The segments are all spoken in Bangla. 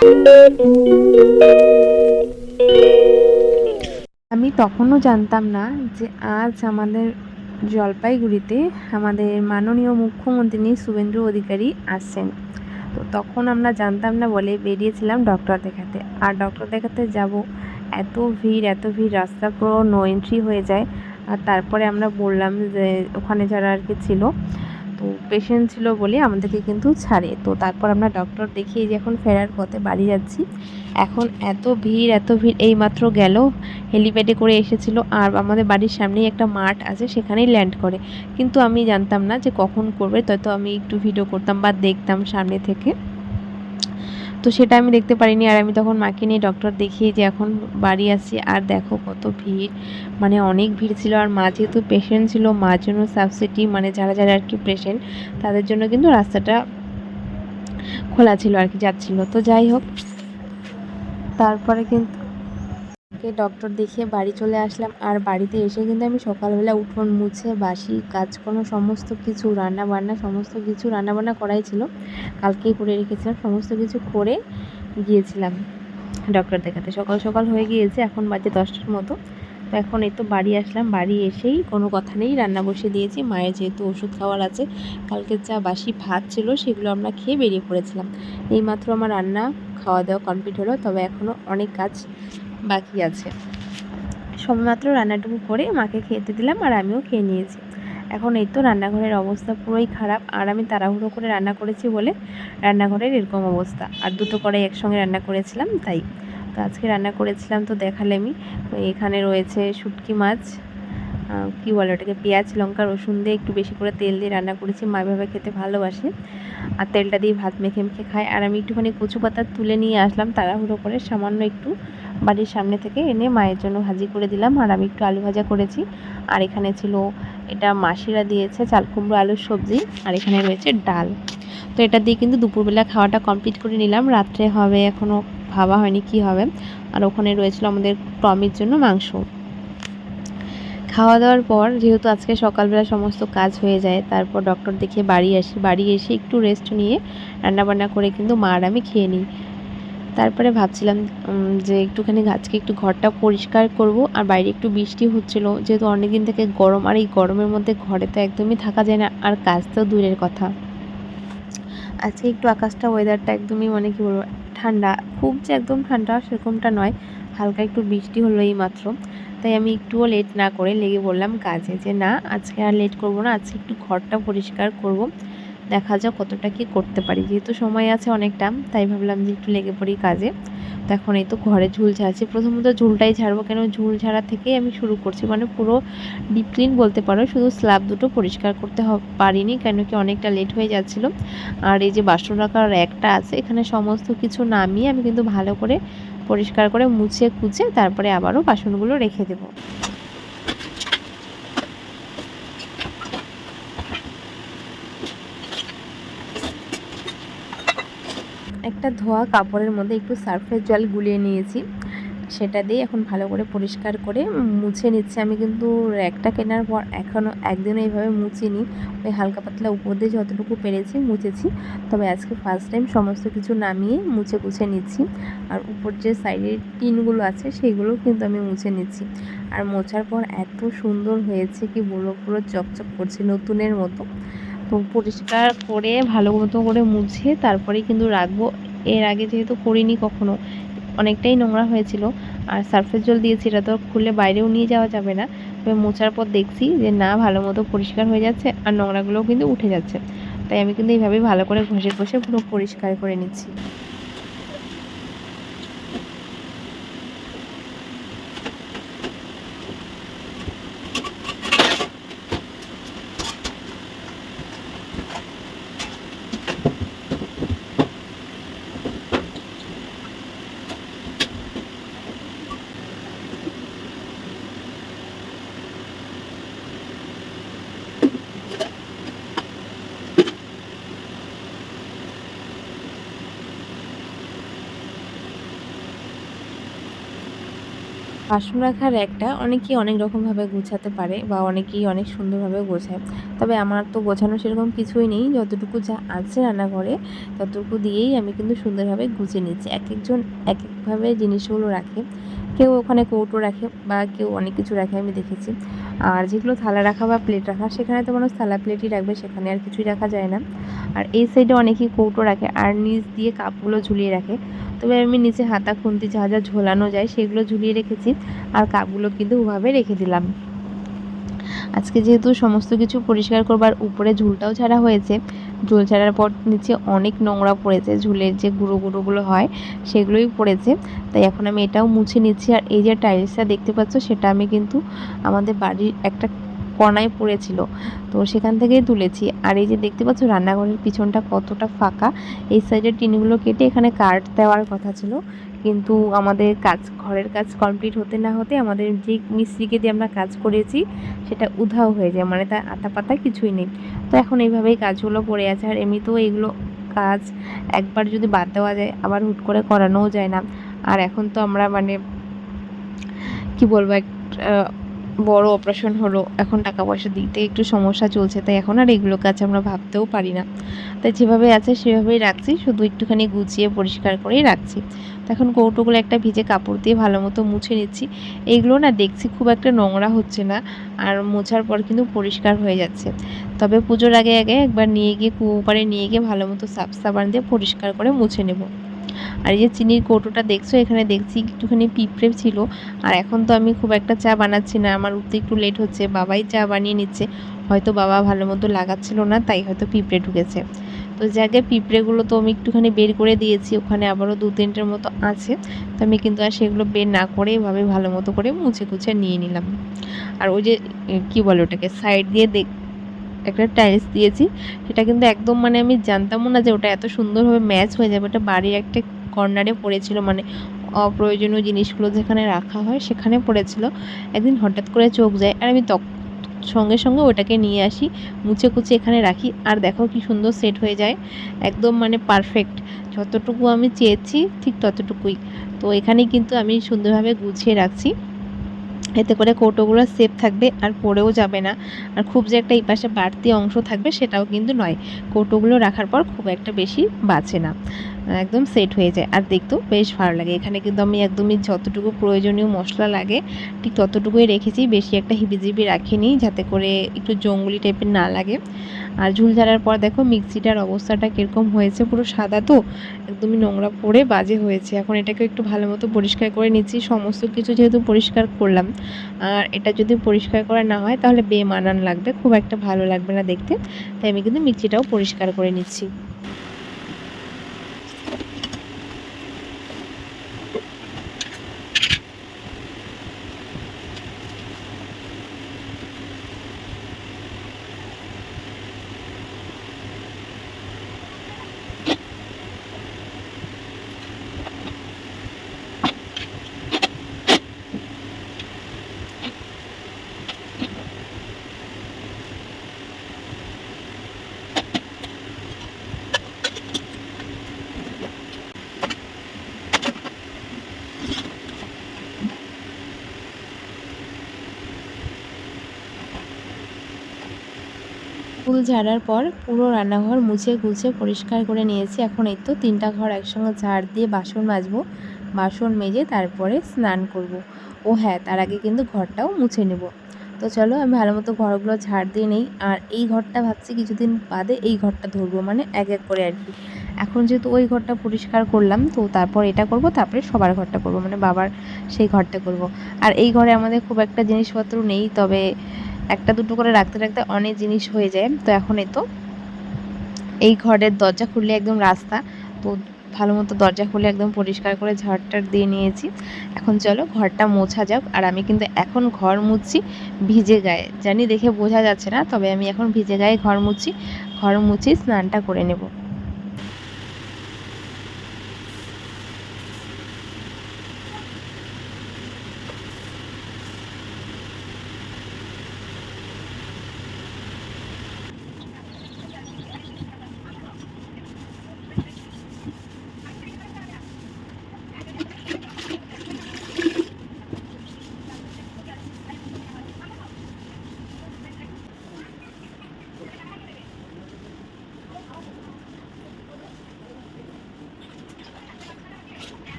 আমি তখনও জানতাম না যে আজ আমাদের জলপাইগুড়িতে আমাদের মাননীয় মুখ্যমন্ত্রী শুভেন্দু অধিকারী আসছেন। তো তখন আমরা জানতাম না বলে বেরিয়েছিলাম ডক্টর দেখাতে। আর ডক্টর দেখাতে যাব, এত ভিড়, রাস্তা পুরো নো এন্ট্রি হয়ে যায়। আর তারপরে আমরা বললাম যে ওখানে যারা আর কি ছিল, তো পেশেন্ট ছিল বলে আমাদেরকে কিন্তু ছাড়ে। তো তারপর আমরা ডক্টর দেখিয়ে যে এখন ফেরার পথে বাড়ি যাচ্ছি। এখন এত ভিড় এইমাত্র গেল, হেলিপ্যাডে করে এসেছিল। আর আমাদের বাড়ির সামনেই একটা মাঠ আছে, সেখানেই ল্যান্ড করে। কিন্তু আমি জানতাম না যে কখন করবে, তো আমি একটু ভিডিও করতাম বা দেখতাম সামনে থেকে, তো সেটা আমি দেখতে পারিনি। আর আমি তখন মাকে নিয়ে ডক্টর দেখিয়ে যে এখন বাড়ি আসছি। আর দেখো কত ভিড়, মানে অনেক ভিড় ছিল। আর মা যেহেতু পেশেন্ট ছিল, মার জন্য সাবসিডি মানে যারা আর কি পেশেন্ট, তাদের জন্য কিন্তু রাস্তাটা খোলা ছিল আর কি, যাচ্ছিল। তো যাই হোক, তারপরে কিন্তু ডক্টর দেখিয়ে বাড়ি চলে আসলাম। আর বাড়িতে এসে কিন্তু আমি সকালবেলা উঠোন মুছে বাসি কাজকর্ম সমস্ত কিছু রান্নাবান্না করাই ছিল, কালকেই করে রেখেছিলাম। সমস্ত কিছু করে গিয়েছিলাম ডক্টর দেখাতে। সকাল সকাল হয়ে গিয়েছে, এখন বাজে 10টার মতো। তো এখন এই তো বাড়ি আসলাম। বাড়ি এসেই কোনো কথা নেই, রান্না বসিয়ে দিয়েছি। মায়ের যেহেতু ওষুধ খাওয়ার আছে, কালকের যা বাসি ভাত ছিল সেগুলো আমরা খেয়ে বেরিয়ে পড়েছিলাম। এইমাত্র আমার রান্না খাওয়া দাওয়া কমপ্লিট হলো, তবে এখনও অনেক কাজ বাকি আছে। সবেমাত্র রান্নাটুকু করে মাকে খেতে দিলাম, আর আমিও খেয়ে নিয়েছি। এখন এই তো রান্নাঘরের অবস্থা পুরোই খারাপ। আর আমি তাড়াহুড়ো করে রান্না করেছি বলে রান্নাঘরের এরকম অবস্থা। আর দুটো কড়াই একসঙ্গে রান্না করেছিলাম তাই। তো আজকে রান্না করেছিলাম, তো দেখালেমি। এখানে রয়েছে শুটকি মাছ, কী বলে ওটাকে, পেঁয়াজ লঙ্কা রসুন দিয়ে একটু বেশি করে তেল দিয়ে রান্না করেছি। মা এভাবে খেতে ভালোবাসে, আর তেলটা দিয়ে ভাত মেখে মেখে খায়। আর আমি একটুখানি কচু পাতা তুলে নিয়ে আসলাম তাড়াহুড়ো করে, সামান্য একটু বাড়ির সামনে থেকে এনে মায়ের জন্য ভাজি করে দিলাম। আর আমি একটু আলু ভাজা করেছি। আর এখানে ছিল, এটা মাসিরা দিয়েছে, চাল কুমড়ো আলুর সবজি। আর এখানে রয়েছে ডাল। তো এটা দিয়ে কিন্তু দুপুরবেলা খাওয়াটা কমপ্লিট করে নিলাম। রাত্রে হবে এখনও ভাবা হয়নি কি হবে। আর ওখানে রয়েছিল আমাদের টমির জন্য মাংস। খাওয়া দাওয়ার পর যেহেতু আজকে সকালবেলা সমস্ত কাজ হয়ে যায়, তারপর ডক্টর দেখিয়ে বাড়ি আসি। বাড়ি এসে একটু রেস্ট নিয়ে রান্নাবান্না করে কিন্তু মা আর আমি খেয়ে নিই। তারপরে ভাবছিলাম যে আজকে একটু ঘরটা পরিষ্কার করব। আর বাইরে একটু বৃষ্টি হচ্ছিল, যেহেতু অনেকদিন থেকে গরম। আর এই গরমের মধ্যে ঘরে তো একদমই থাকা যায় না, আর কাজ তো দূরের কথা। আজকে একটু আকাশটা, ওয়েদারটা একদমই মানে কী বলবো, ঠান্ডা। খুব যে একদম ঠান্ডা সেরকমটা নয়, হালকা একটু বৃষ্টি হলো এই মাত্র। তাই আমি একটুও লেট না করে লেগে পড়লাম কাজে, যে না আজকে আর লেট করব না, আজকে একটু ঘরটা পরিষ্কার করব। দেখা যাক কতটা কি করতে পারি, যেহেতু সময় আছে অনেকটা, তাই ভাবলাম যে একটু লেগে পড়ি কাজে। তো এখন এই তো ঘরে ঝুল ঝাড়ছি। প্রথমত ঝুলটাই ঝাড়বো, কেন ঝুল ঝাড়া থেকেই আমি শুরু করছি, মানে পুরো ডিপ ক্লিন বলতে পারো। শুধু স্ল্যাব দুটো পরিষ্কার করতে পারিনি, কেন কি অনেকটা লেট হয়ে যাচ্ছিলো। আর এই যে বাসন রাখার র্যাকটা আছে, এখানে সমস্ত কিছু নামিয়ে আমি কিন্তু ভালো করে পরিষ্কার করে মুছে কুচে তারপরে আবারও বাসনগুলো রেখে দেবো। একটা ধোয়া কাপড়ের মধ্যে একটু সার্ফের জল গুলিয়ে নিয়েছি, সেটা দিয়ে এখন ভালো করে পরিষ্কার করে মুছে নিচ্ছি। আমি কিন্তু র্যাকটা কেনার পর এখনও একদিনও এইভাবে মুছিনি, ওই হালকা পাতলা উপর দিয়ে যতটুকু পেরেছি মুছেছি। তবে আজকে ফার্স্ট টাইম সমস্ত কিছু নামিয়ে মুছে গুছে নিচ্ছি। আর উপর যে সাইডের টিনগুলো আছে সেগুলোও কিন্তু আমি মুছে নিচ্ছি। আর মোছার পর এত সুন্দর হয়েছে কি বলবো, পুরো চকচক করছে নতুনের মতো। তো পরিষ্কার করে ভালো মতো করে মুছে তারপরেই কিন্তু রাখবো। এর আগে যেহেতু করিনি কখনো, অনেকটাই নোংরা হয়েছিল। আর সার্ফের জল দিয়েছি, এটা তো খুলে বাইরেও নিয়ে যাওয়া যাবে না। তবে মোছার পর দেখছি যে না, ভালো মতো পরিষ্কার হয়ে যাচ্ছে, আর নোংরাগুলোও কিন্তু উঠে যাচ্ছে। তাই আমি কিন্তু এইভাবেই ভালো করে ঘষে ঘষে পুরো পরিষ্কার করে নিচ্ছি। বাসন রাখার র্যাকটা অনেকেই অনেক রকমভাবে গুছাতে পারে বা অনেকেই অনেক সুন্দরভাবে গোছায়। তবে আমার তো গোছানো সেরকম কিছুই নেই। যতটুকু যা আছে রান্নাঘরে ততটুকু দিয়েই আমি কিন্তু সুন্দরভাবে গুছিয়ে নিচ্ছি। একেকজন একেকভাবে জিনিসগুলো রাখে। কেউ ওখানে কৌটো রাখে বা কেউ অনেক কিছু রাখে আমি দেখেছি। আর যেগুলো থালা রাখা বা প্লেট রাখা সেখানে তো মানুষ থালা প্লেটই রাখবে, সেখানে আর কিছুই রাখা যায় না। আর এই সাইডে অনেকেই কৌটো রাখে আর নিচ দিয়ে কাপগুলো ঝুলিয়ে রাখে। তবে আমি নিচে হাতা খুন্তি যা যা ঝোলানো যায় সেগুলো ঝুলিয়ে রেখেছি আর কাপগুলো কিন্তু ওভাবে রেখে দিলাম। আজকে যেহেতু সমস্ত কিছু পরিষ্কার করবার উপরে ঝুলটাও ছাড়া হয়েছে, ঝুল ছাড়ার পর নিচে অনেক নোংরা পড়েছে, ঝুলের যে গুঁড়ো গুঁড়োগুলো হয় সেগুলোই পড়েছে। তাই এখন আমি এটাও মুছে নিচ্ছি। আর এই যে টাইলসটা দেখতে পাচ্ছ সেটা আমি কিন্তু আমাদের বাড়ির একটা কণায় পড়েছিল, তো সেখান থেকেই তুলেছি। আর এই যে দেখতে পাচ্ছ রান্নাঘরের পিছনটা কতটা ফাঁকা, এই সাইডের টিনগুলো কেটে এখানে কাঠ দেওয়ার কথা ছিল, কিন্তু আমাদের ঘরের কাজ কমপ্লিট হতে না হতে আমাদের যে মিস্ত্রিকে দিয়ে আমরা কাজ করেছি সেটা উধাও হয়ে যায়, মানে তার আতা পাতা কিছুই নেই। তো এখন এইভাবেই কাজগুলো পড়ে আছে। আর এমনিতেও এইগুলো কাজ একবার যদি বাদ দেওয়া যায় আবার হুট করে করানোও যায় না। আর এখন তো আমরা মানে কি বলবো, একটা বড় অপারেশন হলো, এখন টাকা পয়সা দিতে একটু সমস্যা চলছে, তাই এখন আর এগুলো কাজ আমরা ভাবতেও পারি না। তাই যেভাবে আছে সেভাবেই রাখছি, শুধু একটুখানি গুছিয়ে পরিষ্কার করেই রাখছি। তো এখন কৌটোগুলো একটা ভিজে কাপড় দিয়ে ভালো মতো মুছে নিচ্ছি। এইগুলো না দেখছি খুব একটা নোংরা হচ্ছে না, আর মোছার পর কিন্তু পরিষ্কার হয়ে যাচ্ছে। তবে পুজোর আগে আগে একবার নিয়ে গিয়ে কুয়ো পাড়ে নিয়ে গিয়ে ভালো মতো সার্ফ সাবান দিয়ে পরিষ্কার করে মুছে নেব। আর এই যে চিনির কৌটোটা দেখছো, এখানে দেখছি একটুখানি পিঁপড়ে ছিল। আর এখন তো আমি খুব একটা চা বানাচ্ছি না, আমার উঠতে একটু লেট হচ্ছে, বাবাই চা বানিয়ে নিচ্ছে। হয়তো বাবা ভালো মতো লাগাচ্ছিল না, তাই হয়তো পিঁপড়ে ঢুকেছে। তো জায়গায় পিঁপড়েগুলো তো আমি একটুখানি বের করে দিয়েছি, ওখানে আবারও 2-3টের মতো আছে। তো আমি কিন্তু আর সেগুলো বের না করে এভাবে ভালো মতো করে মুছে কুছে নিয়ে নিলাম। আর ওই যে কি বলে ওটাকে সাইড দিয়ে একটা টাইলস দিয়েছি, সেটা কিন্তু একদম মানে আমি জানতামও না যে ওটা এত সুন্দরভাবে ম্যাচ হয়ে যাবে। ওটা বাড়ির একটা কর্নারে পড়েছিল, মানে অপ্রয়োজনীয় জিনিসগুলো যেখানে রাখা হয় সেখানে পড়েছিল। একদিন হঠাৎ করে চোখ যায় আর আমি সঙ্গে সঙ্গে ওটাকে নিয়ে আসি, মুছে কুচে এখানে রাখি। আর দেখো কি সুন্দর সেট হয়ে যায়, একদম মানে পারফেক্ট। যতটুকু আমি চেয়েছি ঠিক ততটুকুই। তো এখানেই কিন্তু আমি সুন্দরভাবে গুছিয়ে রাখছি, এতে করে কৌটোগুলো সেফ থাকবে আর পড়েও যাবে না। আর খুব যে একটা এই পাশে বাড়তি অংশ থাকবে সেটাও কিন্তু নয়, কৌটোগুলো রাখার পর খুব একটা বেশি বাঁচে না, একদম সেট হয়ে যায় আর দেখতেও বেশ ভালো লাগে। এখানে কিন্তু আমি একদমই যতটুকু প্রয়োজনীয় মশলা লাগে ঠিক ততটুকুই রেখেছি, বেশি একটা হিবিজিবি রাখিনি যাতে করে একটু জঙ্গলি টাইপের না লাগে। আর ঝুল ঝাড়ার পর দেখো মিক্সিটার অবস্থাটা কীরকম হয়েছে, পুরো সাদা তো একদমই নোংরা পড়ে বাজে হয়েছে। এখন এটাকে একটু ভালো মতো পরিষ্কার করে নিচ্ছি, সমস্ত কিছু যেহেতু পরিষ্কার করলাম। আর এটা যদি পরিষ্কার করা না হয় তাহলে বেমানান লাগবে, খুব একটা ভালো লাগবে না দেখতে। তাই আমি কিন্তু মিক্সিটাও পরিষ্কার করে নিচ্ছি। ফুল ঝাড়ার পর পুরো রান্নাঘর মুছে গুছে পরিষ্কার করে নিয়েছি। এখন এই তো 3টা ঘর একসঙ্গে ঝাড় দিয়ে বাসন মাজবো, বাসন মেজে তারপরে স্নান করব। ও হ্যাঁ, তার আগে কিন্তু ঘরটাও মুছে নেব। তো চলো আমি ভালো মতো ঘরগুলো ঝাড় দিয়ে নেই। আর এই ঘরটা ভাবছি কিছুদিন বাদে এই ঘরটা ধরবো, মানে এক এক করে আর কি। এখন যেহেতু ওই ঘরটা পরিষ্কার করলাম, তো তারপর এটা করব, তারপরে সবার ঘরটা করব, মানে বাবার সেই ঘরটা করব। আর এই ঘরে আমাদের খুব একটা জিনিসপত্র নেই, তবে একটা দুটো করে রাখতে রাখতে অনেক জিনিস হয়ে যায়। তো এখন এই ঘরের দরজা খুললে একদম রাস্তা, তো ভালো মতো দরজা খুলে একদম পরিষ্কার করে ঝাড়টার দিয়ে নিয়েছি। এখন চলো ঘরটা মোছা যাক। আর আমি কিন্তু এখন ঘর মুছছি ভিজে গায়ে, জানি দেখে বোঝা যাচ্ছে না, তবে আমি এখন ভিজে গায়ে ঘর মুছছি। ঘর মুছে স্নানটা করে নেব।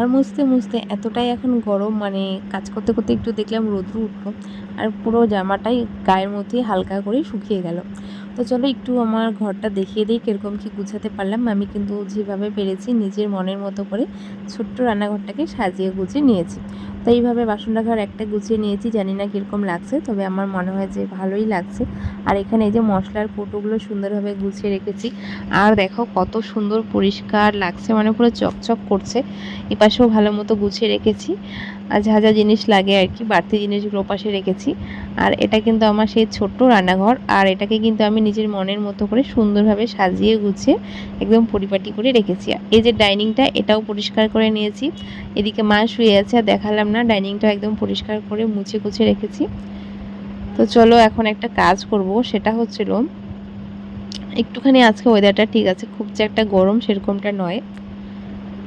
ঘর মুছতে মুছতে এতটাই এখন গরম, মানে কাজ করতে করতে একটু দেখলাম রোদ্র উঠলো আর পুরো জামাটাই গায়ের মধ্যে হালকা করে শুকিয়ে গেল। তো চলো একটু আমার ঘরটা দেখিয়ে দিই কীরকম কী গুছাতে পারলাম। আমি কিন্তু যেভাবে পেরেছি নিজের মনের মতো করে ছোট্ট রান্নাঘরটাকে সাজিয়ে গুছিয়ে নিয়েছি। তো এইভাবে বাসনটা ঘর একটা গুছিয়ে নিয়েছি, জানি না কীরকম লাগছে, তবে আমার মনে হয় যে ভালোই লাগছে। আর এখানে এই যে মশলার কৌটোগুলো সুন্দরভাবে গুছিয়ে রেখেছি। আর দেখো কত সুন্দর পরিষ্কার লাগছে, মানে পুরো চকচক করছে। এপাশেও ভালো মতো গুছিয়ে রেখেছি, আর যা যা জিনিস লাগে আর কি বাড়তি জিনিসগুলো পাশে রেখেছি। আর এটা কিন্তু আমার সেই ছোট্ট রান্নাঘর, আর এটাকে কিন্তু আমি নিজের মনের মতো করে সুন্দরভাবে সাজিয়ে গুছিয়ে একদম পরিপাটি করে রেখেছি। এই যে ডাইনিংটা, এটাও পরিষ্কার করে নিয়েছি। এদিকে মা শুয়ে আছে, আর দেখালাম না, ডাইনিংটা একদম পরিষ্কার করে মুছে গুছিয়ে রেখেছি। তো চলো এখন একটা কাজ করব, সেটা হচ্ছিল একটুখানি আজকে ওয়েদারটা ঠিক আছে, খুব যে একটা গরম সেরকমটা নয়।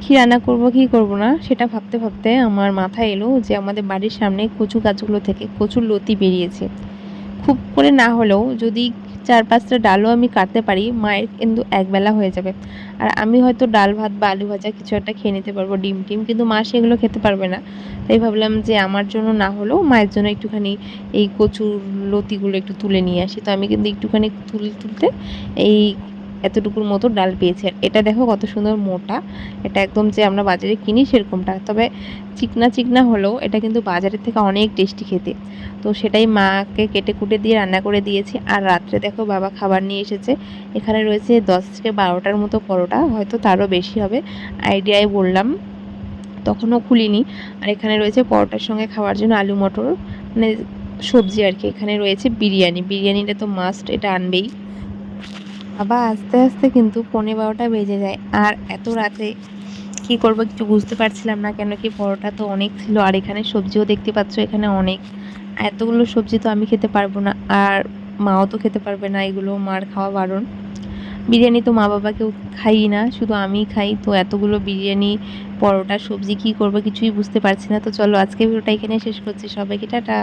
কী রান্না করব কী করব না সেটা ভাবতে ভাবতে আমার মাথায় এলো যে আমাদের বাড়ির সামনে কচু গাছগুলো থেকে কচুর লতি বেরিয়েছে। খুব করে না হলেও যদি 4-5টা ডালও আমি কাটতে পারি, মায়ের কিন্তু একবেলা হয়ে যাবে। আর আমি হয়তো ডাল ভাত বা আলু ভাজা কিছু একটা খেয়ে নিতে পারবো, ডিম টিম, কিন্তু মা সেগুলো খেতে পারবে না। তাই ভাবলাম যে আমার জন্য না হলেও মায়ের জন্য একটুখানি এই কচুর লতিগুলো একটু তুলে নিয়ে আসি। তো আমি কিন্তু একটুখানি তুলতে এই এতটুকুর মতো ডাল পেয়েছি। আর এটা দেখো কত সুন্দর মোটা, এটা একদম যে আমরা বাজারে কিনি সেরকমটা, তবে চিকনা চিকনা হলেও এটা কিন্তু বাজারের থেকে অনেক টেস্টি খেতে। তো সেটাই মাকে কেটে কুটে দিয়ে রান্না করে দিয়েছি। আর রাত্রে দেখো বাবা খাবার নিয়ে এসেছে, এখানে রয়েছে 10 থেকে 12টার মতো পরোটা, হয়তো তারও বেশি হবে, আইডিয়ায় বললাম, তখনও খুলিনি। আর এখানে রয়েছে পরোটার সঙ্গে খাওয়ার জন্য আলু মটর, মানে সবজি আর কি। এখানে রয়েছে বিরিয়ানি, বিরিয়ানিটা তো মাস্ট, এটা আনবেই। আবার আস্তে আস্তে কিন্তু 11:15 বেজে যায়। আর এত রাতে কি করব কিছু বুঝতে পারছিলাম না, কেন কি পরোটা তো অনেক ছিল, আর এখানে সবজিও দেখতে পাচ্ছ এখানে অনেক। এতগুলো সবজি তো আমি খেতে পারবো না, আর মাও তো খেতে পারবে না, এগুলো মার খাওয়া বারণ। বিরিয়ানি তো মা বাবা কেউ খাই না, শুধু আমিই খাই। তো এতগুলো বিরিয়ানি, পরোটা, সবজি কি করব কিছুই বুঝতে পারছি না। তো চলো আজকে ভিডিওটা এখানে শেষ করছি, সবাইকে টাটা।